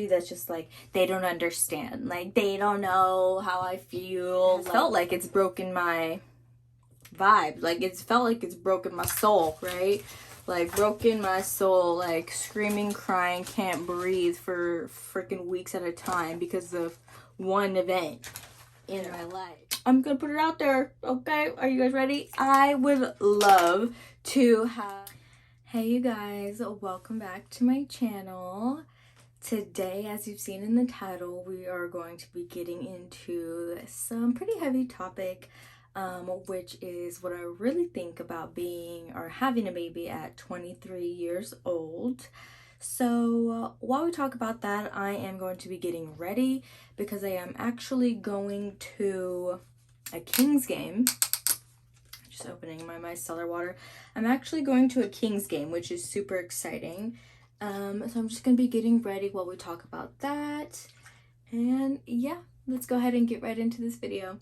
that's just like, they don't understand, like they don't know how I feel. It felt like it's broken my vibe, like it's felt like it's broken my soul, right? Like broken my soul, like screaming, crying, can't breathe for freaking weeks at a time because of one event in my life. I'm gonna put it out there, okay? Are you guys ready? I would love to have... Hey you guys, welcome back to my channel. Today, as you've seen in the title, we are going to be getting into some pretty heavy topic, which is what I really think about being or having a baby at 23 years old. So while we talk about that, I am going to be getting ready because I am actually going to a Kings game. Just opening my micellar water. I'm actually going to a Kings game, which is super exciting. So I'm just going to be getting ready while we talk about that. And yeah, let's go ahead and get right into this video.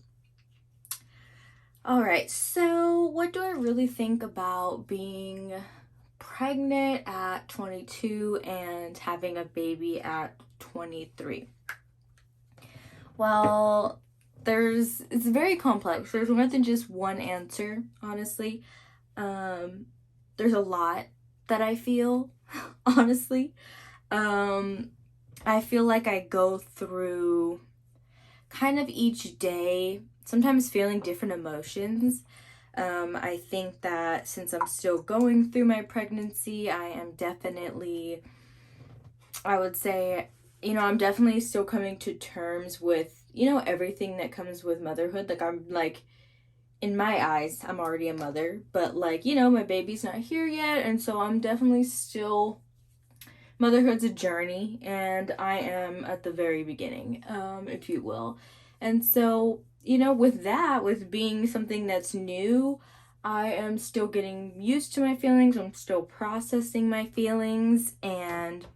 Alright, so what do I really think about being pregnant at 22 and having a baby at 23? Well, it's very complex. There's more than just one answer, honestly. There's a lot that I feel, honestly. I feel like I go through kind of each day, sometimes feeling different emotions. I think that since I'm still going through my pregnancy, I am definitely, I would say, I'm definitely still coming to terms with, everything that comes with motherhood. Like, I'm like, in my eyes, I'm already a mother, but like, my baby's not here yet. And so I'm definitely still, motherhood's a journey and I am at the very beginning, if you will. And so, with being something that's new, I am still getting used to my feelings. I'm still processing my feelings, and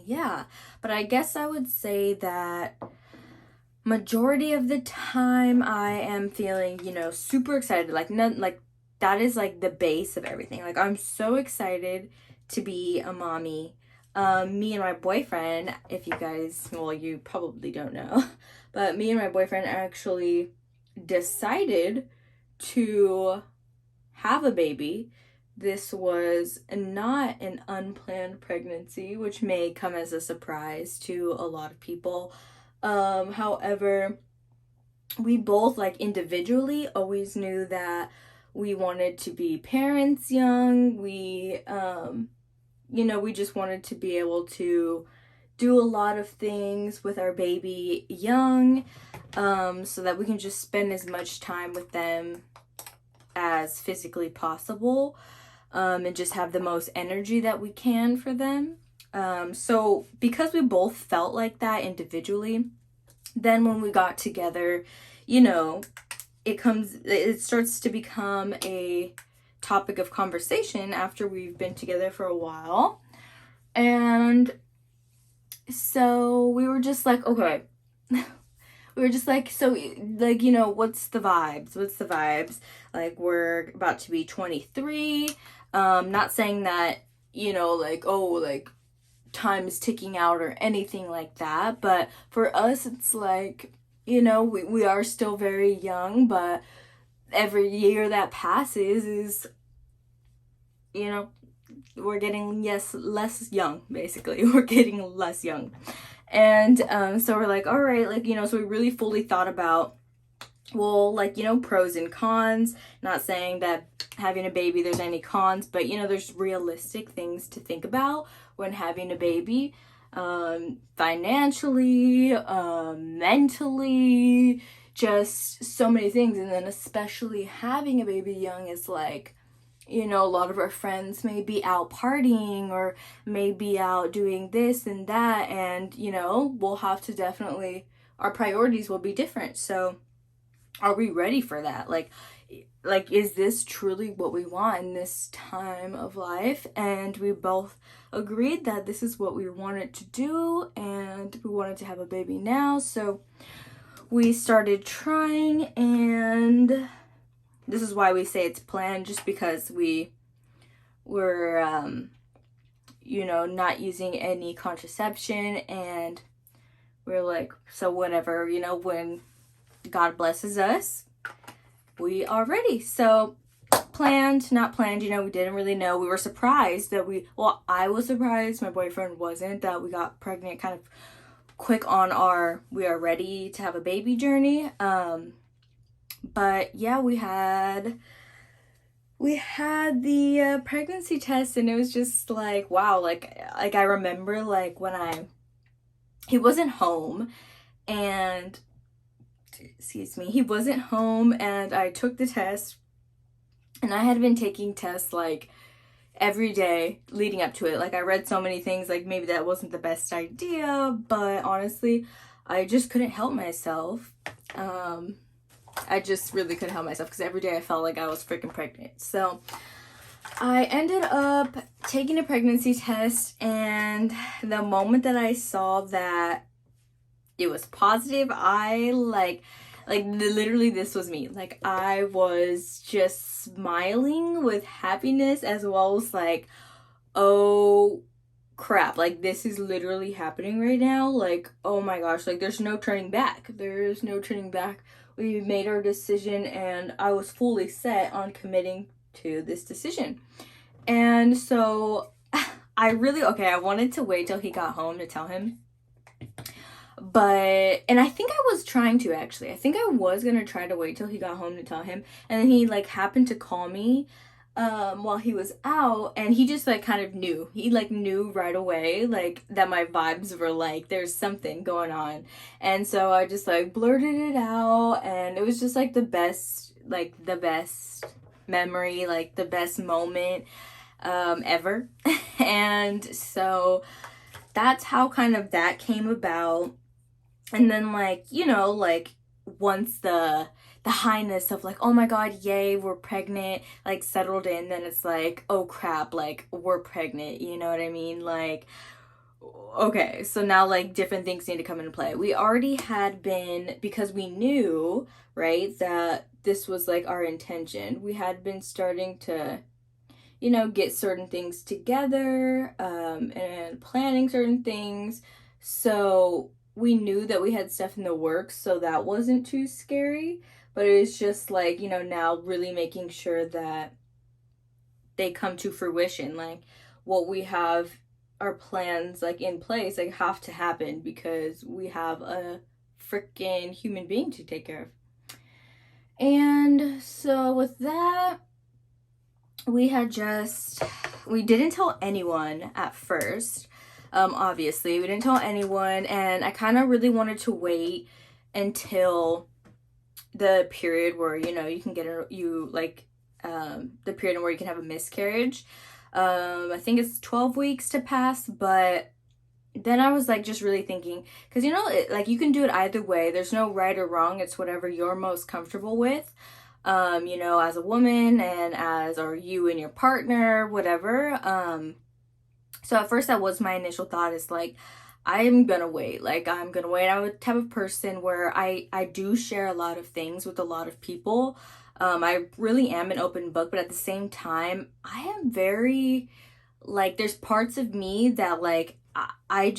yeah, but I guess I would say that majority of the time I am feeling, super excited. Like, that is like the base of everything. Like, I'm so excited to be a mommy. Me and my boyfriend, if you guys, well, you probably don't know, but me and my boyfriend actually decided to have a baby. This was not an unplanned pregnancy, which may come as a surprise to a lot of people. However, we both, like, individually always knew that we wanted to be parents young. We just wanted to be able to do a lot of things with our baby young, so that we can just spend as much time with them as physically possible, and just have the most energy that we can for them. So because we both felt like that individually, then when we got together, it starts to become a topic of conversation after we've been together for a while. And so we were just like, okay. We were just like, so, like, what's the vibes? Like, we're about to be 23. Not saying that, like, oh, like, time is ticking out or anything like that. But for us, it's like, we are still very young, but every year that passes is, we're getting, less young, basically. We're getting less young. And so we're like, all right, like, so we really fully thought about, well, like, pros and cons. Not saying that having a baby there's any cons, but there's realistic things to think about when having a baby, financially, mentally, just so many things. And then especially having a baby young is like, a lot of our friends may be out partying or may be out doing this and that, and we'll have to definitely, our priorities will be different. So are we ready for that? Like, is this truly what we want in this time of life? And we both agreed that this is what we wanted to do, and we wanted to have a baby now. So we started trying, and this is why we say it's planned, just because we were, not using any contraception, and we're like, so whenever, when God blesses us, we are ready. So planned, not planned, we didn't really know. We were surprised that I was surprised, my boyfriend wasn't, that we got pregnant kind of quick on our we are ready to have a baby journey. But yeah, we had the pregnancy test, and it was just like, wow, like I remember like when he wasn't home, and he wasn't home, and I took the test, and I had been taking tests like every day leading up to it. Like I read so many things, like maybe that wasn't the best idea, but honestly, I just couldn't help myself. I just really couldn't help myself because every day I felt like I was freaking pregnant. So I ended up taking a pregnancy test, and the moment that I saw that it was positive, I like literally this was me. Like I was just smiling with happiness, as well as like, oh crap, like this is literally happening right now. Like, oh my gosh, like there's no turning back. There's no turning back. We made our decision, and I was fully set on committing to this decision. And so I wanted to wait till he got home to tell him. And I think I was trying to, actually. I think I was going to try to wait till he got home to tell him. And then he like happened to call me while he was out, and he just like kind of knew. He like knew right away like that my vibes were like there's something going on. And so I just like blurted it out, and it was just like the best memory, like the best moment ever. And so that's how kind of that came about. And then like, like once the highness of like, oh my god, yay, we're pregnant, like settled in, then it's like, oh crap, like we're pregnant, you know what I mean? Like, okay, so now like different things need to come into play. We already had been, because we knew, right, that this was like our intention, we had been starting to get certain things together, and planning certain things. So we knew that we had stuff in the works, so that wasn't too scary. But it was just like, now really making sure that they come to fruition. Like what we have, our plans like in place, like have to happen because we have a freaking human being to take care of. And so with that, we didn't tell anyone at first. Obviously, we didn't tell anyone, and I kind of really wanted to wait until the period where you can get the period where you can have a miscarriage. I think it's 12 weeks to pass, but then I was like just really thinking, because like you can do it either way. There's no right or wrong. It's whatever you're most comfortable with. As a woman, and or you and your partner, whatever. So at first that was my initial thought, is like, I'm gonna wait. I'm a type of person where I do share a lot of things with a lot of people. I really am an open book, but at the same time, I am very, like, there's parts of me that, like, I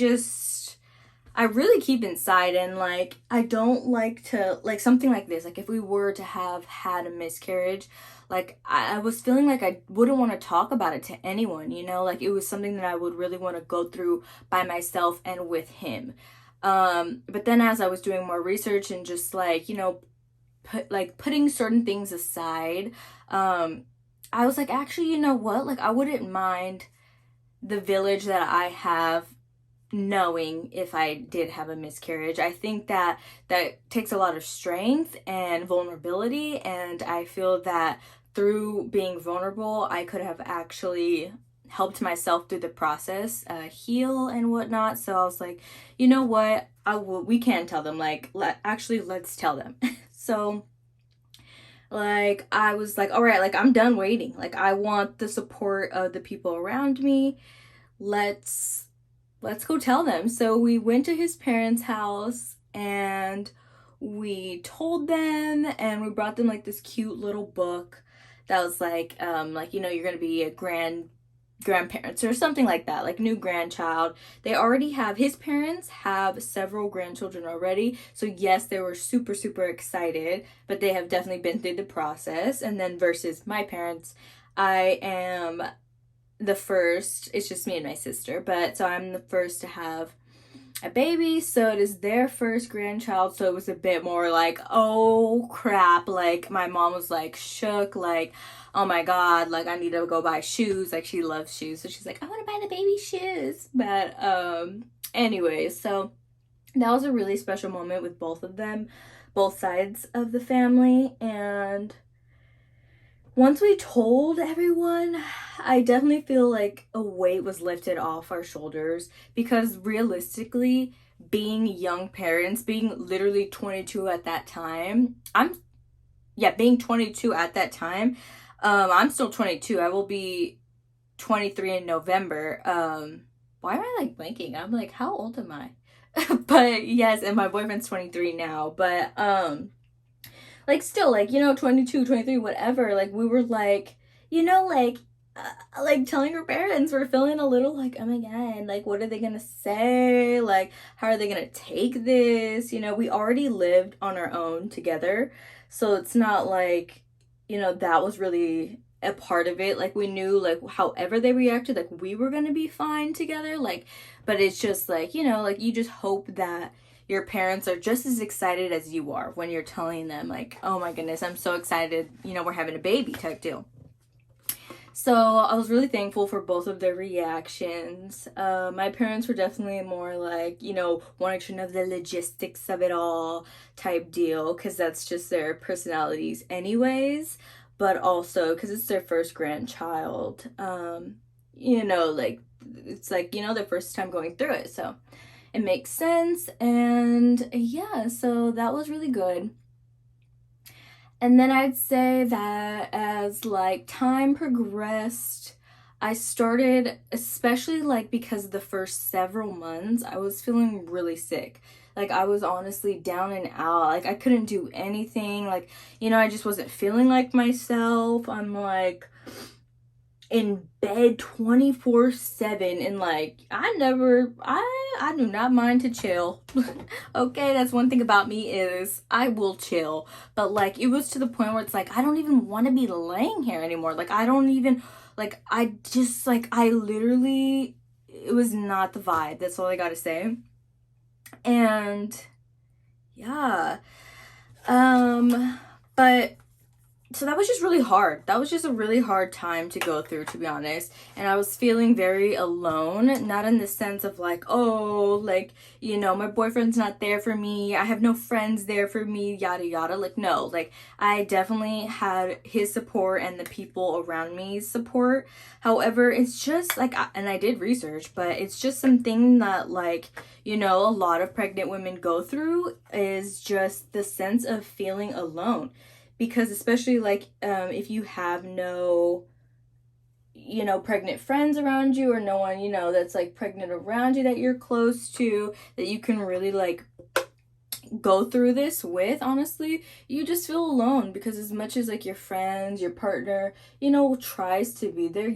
really keep inside, and like I don't like to, like, something like this, like if we were to have had a miscarriage, like I was feeling like I wouldn't want to talk about it to anyone, like it was something that I would really want to go through by myself and with him. But then as I was doing more research and just like putting certain things aside, I was like, actually, you know what, like I wouldn't mind the village that I have knowing if I did have a miscarriage. I think that takes a lot of strength and vulnerability, and I feel that through being vulnerable, I could have actually helped myself through the process heal and whatnot. So I was like, you know what, we can tell them, like, let's tell them. So like I was like, all right, like I'm done waiting, like I want the support of the people around me. Let's go tell them. So we went to his parents' house, and we told them, and we brought them like this cute little book that was like, you're gonna be a grandparents or something like that, like new grandchild. They already have, his parents have several grandchildren already, so yes, they were super super excited, but they have definitely been through the process. And then versus my parents, I am the first, it's just me and my sister, but so I'm the first to have a baby, so it is their first grandchild, so it was a bit more like, oh crap, like my mom was like shook, like, oh my god, like I need to go buy shoes, like she loves shoes, so she's like, I want to buy the baby shoes. But anyways, so that was a really special moment with both of them, both sides of the family. And once we told everyone, I definitely feel like a weight was lifted off our shoulders, because realistically, being young parents, being literally 22 at that time, being 22 at that time, I'm still 22. I will be 23 in November. Why am I like blanking? I'm like, how old am I? But yes, and my boyfriend's 23 now, but like still, like, 22, 23, whatever, like we were like, like telling our parents, we're feeling a little like, oh my god, like what are they gonna say, like how are they gonna take this, we already lived on our own together, so it's not like, that was really a part of it. Like we knew, like however they reacted, like we were gonna be fine together, like, but it's just like, like you just hope that your parents are just as excited as you are when you're telling them, like, oh my goodness, I'm so excited, we're having a baby type deal. So I was really thankful for both of their reactions. My parents were definitely more like, wanting to know the logistics of it all type deal, because that's just their personalities anyways, but also because it's their first grandchild. Like it's like, their first time going through it, so it makes sense. And yeah, so that was really good. And then I'd say that as like time progressed, I started, especially like because the first several months I was feeling really sick. Like I was honestly down and out. Like I couldn't do anything. Like, I just wasn't feeling like myself. I'm like in bed 24/7, and like I do not mind to chill. Okay, that's one thing about me, is I will chill, but like it was to the point where it's like I don't even want to be laying here anymore. Like I don't even, like I just, like I literally, it was not the vibe, that's all I gotta say. And yeah, but so that was just really hard. That was just a really hard time to go through, to be honest. And I was feeling very alone, not in the sense of like, oh, like, my boyfriend's not there for me, I have no friends there for me, yada yada. Like, no, like I definitely had his support and the people around me's support. However, it's just like, and I did research, but it's just something that, like, a lot of pregnant women go through, is just the sense of feeling alone. Because especially like if you have no pregnant friends around you, or no one that's like pregnant around you that you're close to, that you can really like go through this with, honestly, you just feel alone. Because as much as like your friends, your partner, tries to be there,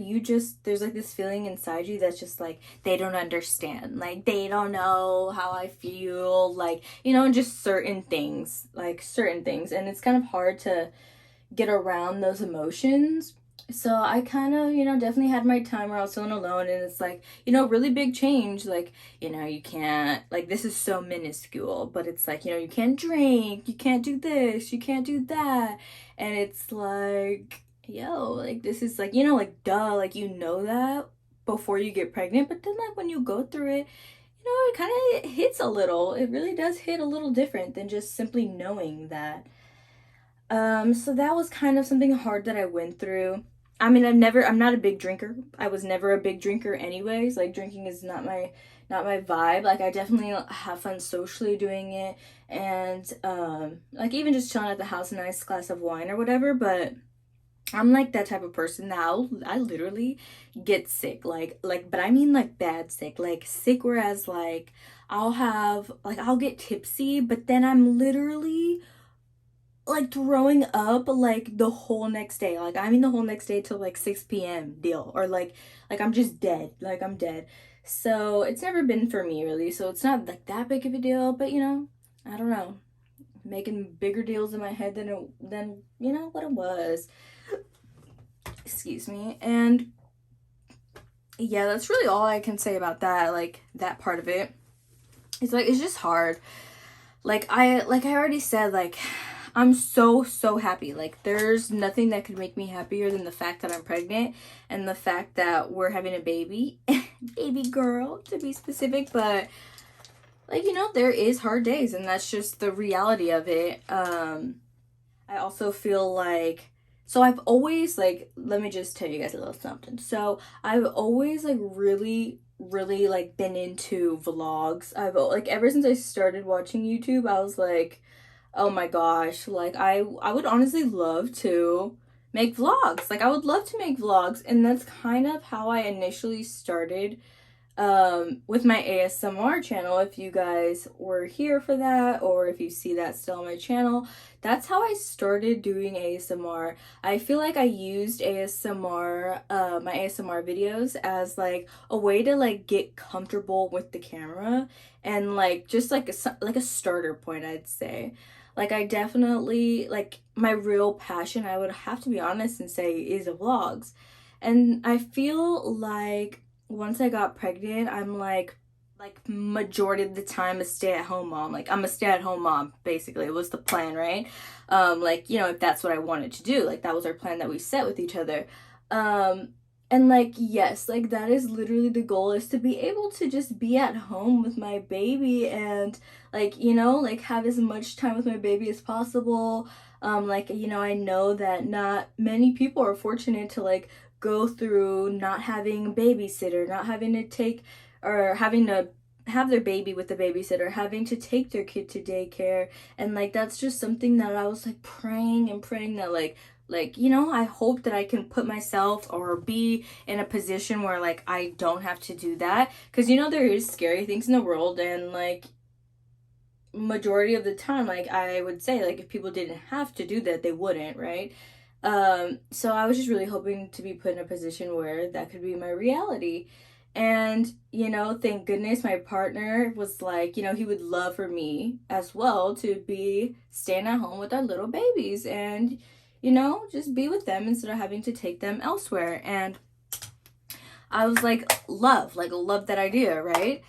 there's like this feeling inside you that's just like, they don't understand, like they don't know how I feel, like, and just certain things, and it's kind of hard to get around those emotions. So I kind of, definitely had my time where I was feeling alone, and it's like, really big change. Like, you can't, like, this is so minuscule, but it's like, you can't drink, you can't do this, you can't do that. And it's like, yo, like, this is like, like, duh, like, that before you get pregnant. But then, like, when you go through it, it kind of hits a little. It really does hit a little different than just simply knowing that. So that was kind of something hard that I went through. I mean, I'm not a big drinker. I was never a big drinker anyways. Like drinking is not my vibe. Like I definitely have fun socially doing it, and like even just chilling at the house, a nice glass of wine or whatever, but I'm like that type of person now. I literally get sick, but I mean like bad sick, like sick. Whereas like I'll get tipsy, but then I'm literally like throwing up like the whole next day. Like I mean the whole next day till like 6 p.m. deal. Or like I'm just dead. Like I'm dead. So it's never been for me really. So it's not like that big of a deal, but you know, I don't know. Making bigger deals in my head than you know what it was. Excuse me. And yeah, that's really all I can say about that, like that part of it. It's like it's just hard. Like I already said, like I'm so happy. Like there's nothing that could make me happier than the fact that I'm pregnant and the fact that we're having a baby. Baby girl to be specific, but like you know, there is hard days and that's just the reality of it. I also feel like so I've always like let me just tell you guys a little something. So I've always like really like been into vlogs. I've like ever since I started watching YouTube, I was like, oh my gosh, like I would honestly love to make vlogs. Like I would love to make vlogs, and that's kind of how I initially started with my ASMR channel. If you guys were here for that, or if you see that still on my channel, that's how I started doing ASMR. I feel like I used ASMR, my ASMR videos as like a way to like get comfortable with the camera and like just like a starter point, I'd say. Like I definitely like my real passion, I would have to be honest and say, is vlogs. And I feel like once I got pregnant, I'm like majority of the time a stay-at-home mom. Like I'm a stay-at-home mom, basically. It was the plan, right? Like, you know, if that's what I wanted to do. Like that was our plan that we set with each other. And like yes, like that is literally the goal, is to be able to just be at home with my baby and like, you know, like have as much time with my baby as possible. Like, you know, I know that not many people are fortunate to like go through not having a babysitter, not having to take or having to have their baby with the babysitter, having to take their kid to daycare. And like that's just something that I was like praying and praying that like you know, I hope that I can put myself or be in a position where like I don't have to do that, because you know there is scary things in the world, and like majority of the time, like I would say, like if people didn't have to do that, they wouldn't, right? So I was just really hoping to be put in a position where that could be my reality. And, you know, thank goodness my partner was like, you know, he would love for me as well to be staying at home with our little babies and, you know, just be with them instead of having to take them elsewhere. And I was like, love that idea, right?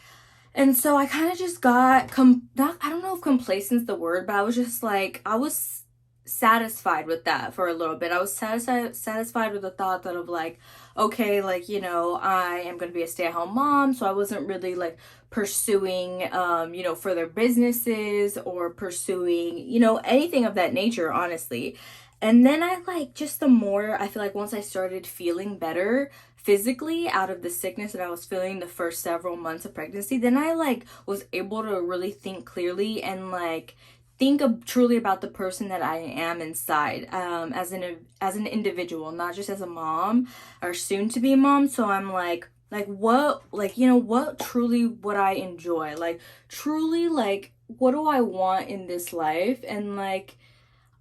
And so I kind of just got, not, I don't know if complacent's the word, but I was just like, I was satisfied with that for a little bit. I was satisfied with the thought that of like, okay, like, you know, I am going to be a stay-at-home mom. So I wasn't really like pursuing, you know, further businesses or pursuing, you know, anything of that nature, honestly. And then I like, just the more I feel like once I started feeling better physically out of the sickness that I was feeling the first several months of pregnancy, then I like was able to really think clearly and like think of truly about the person that I am inside, as an individual, not just as a mom or soon to be a mom. So I'm like what, like, you know, what truly would I enjoy, like truly, like what do I want in this life? And like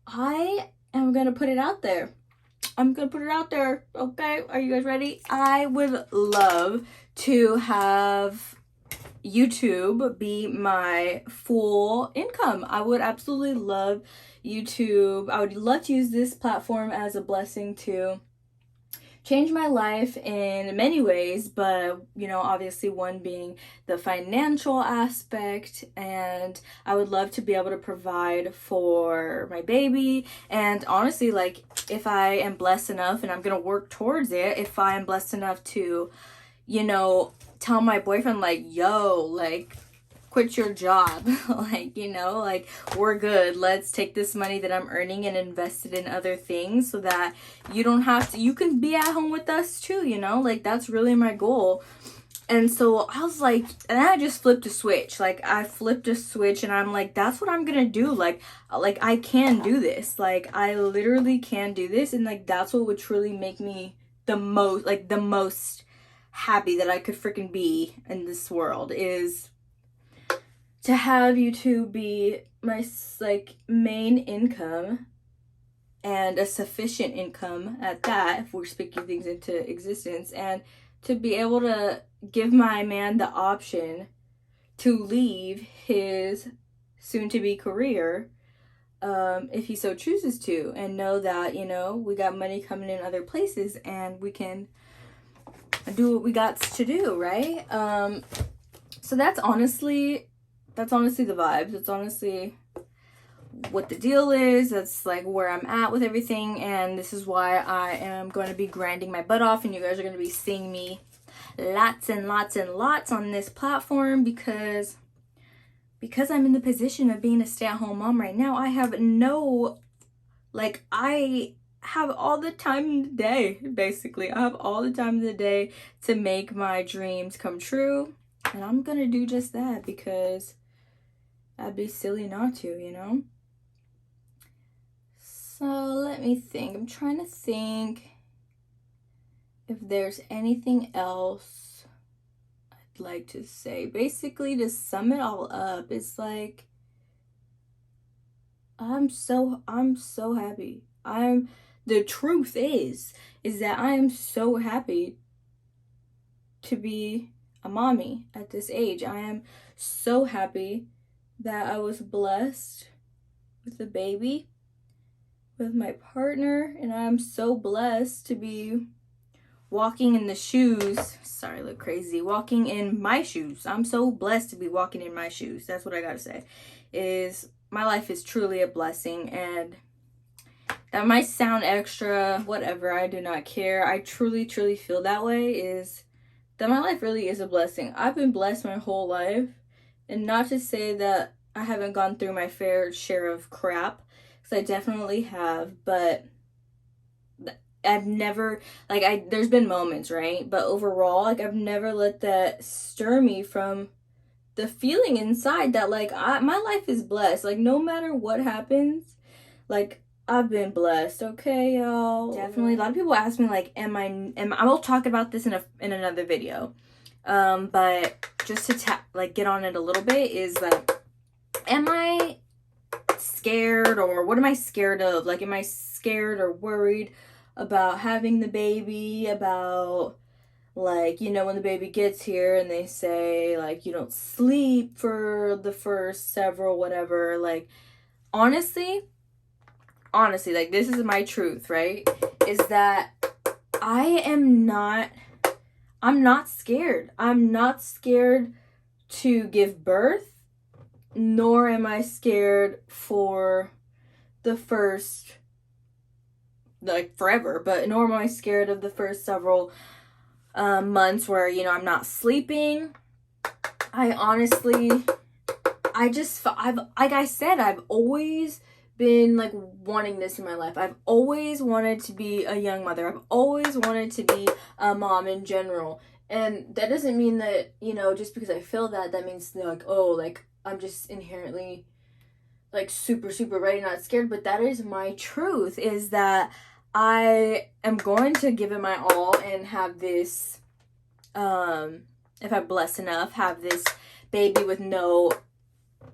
I am gonna put it out there. I'm gonna put it out there. Okay, are you guys ready? I would love to have YouTube be my full income. I would absolutely love YouTube. I would love to use this platform as a blessing to change my life in many ways, but you know, obviously one being the financial aspect, and I would love to be able to provide for my baby. And honestly, like if I am blessed enough, and I'm gonna work towards it, if I am blessed enough to, you know, tell my boyfriend like, yo, like quit your job, like, you know, like we're good, let's take this money that I'm earning and invest it in other things so that you don't have to, you can be at home with us too, you know, like that's really my goal. And so I was like, and I just flipped a switch. Like I flipped a switch and I'm like, that's what I'm gonna do. Like I can do this. Like I literally can do this. And like that's what would truly make me the most happy that I could freaking be in this world, is to have YouTube be my like main income, and a sufficient income at that, if we're speaking things into existence, and to be able to give my man the option to leave his soon-to-be career, if he so chooses to, and know that, you know, we got money coming in other places and we can do what we got to do, right? So that's honestly the vibes. It's honestly what the deal is. That's like where I'm at with everything, and this is why I am going to be grinding my butt off, and you guys are going to be seeing me lots and lots and lots on this platform, because I'm in the position of being a stay-at-home mom right now. I have I have all the time in the day, basically. I have all the time in the day to make my dreams come true, and I'm going to do just that, because I'd be silly not to, you know? So let me think. I'm trying to think if there's anything else I'd like to say. Basically, to sum it all up, it's like, I'm so happy. The truth is that I am so happy to be a mommy at this age. I am so happy that I was blessed with a baby, with my partner, and I'm so blessed to be walking in the shoes. Sorry, I look crazy. Walking in my shoes. I'm so blessed to be walking in my shoes. That's what I gotta say. My life is truly a blessing, and that might sound extra, whatever, I do not care. I truly, truly feel that way, is that my life really is a blessing. I've been blessed my whole life, and not to say that I haven't gone through my fair share of crap, because I definitely have, but I've never, there's been moments, right? But overall, I've never let that stir me from the feeling inside that, my life is blessed. No matter what happens, I've been blessed, okay, y'all? Definitely. A lot of people ask me, I will talk about this in another video. But just to get on it a little bit, is am I scared, or what am I scared of? Am I scared or worried about having the baby, about when the baby gets here and they say you don't sleep for the first several whatever, honestly, this is my truth, right? Is that I'm not scared. I'm not scared to give birth, nor am I scared for the first, forever, but nor am I scared of the first several months where, I'm not sleeping. I've always been wanting this in my life. I've always wanted to be a young mother. I've always wanted to be a mom in general. And that doesn't mean that, just because I feel that means I'm just inherently super, super ready, not scared. But that is my truth, is that I am going to give it my all and have this, if I'm blessed enough, have this baby with no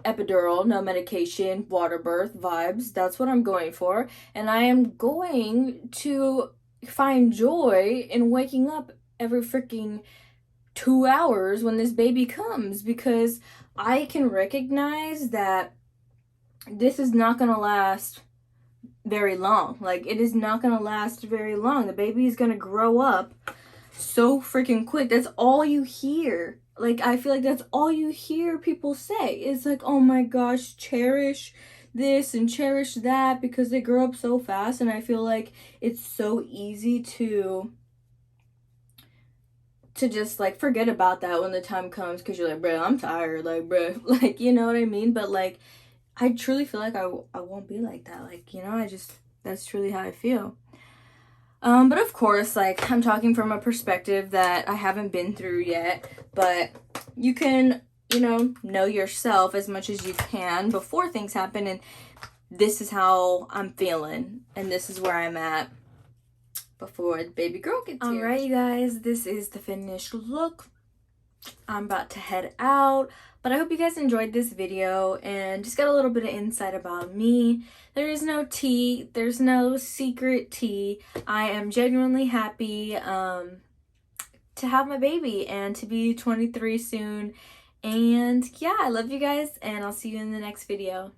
epidural, no medication, water birth vibes. That's what I'm going for. And I am going to find joy in waking up every freaking 2 hours when this baby comes, because I can recognize that this is not going to last very long. It is not going to last very long. The baby is going to grow up so freaking quick. That's all you hear. I feel that's all you hear people say. It's oh my gosh, cherish this and cherish that, because they grow up so fast. And I feel it's so easy to just forget about that when the time comes, because you're bro, I'm tired, bro, you know what I mean? But I truly feel I won't be like that. That's truly how I feel. But of course, I'm talking from a perspective that I haven't been through yet, but you can, know yourself as much as you can before things happen, and this is how I'm feeling, and this is where I'm at before the baby girl gets here. Alright, you guys, this is the finished look. I'm about to head out, But I hope you guys enjoyed this video and just got a little bit of insight about me. There is no tea. There's no secret tea. I am genuinely happy to have my baby and to be 23 soon. And yeah, I love you guys, and I'll see you in the next video.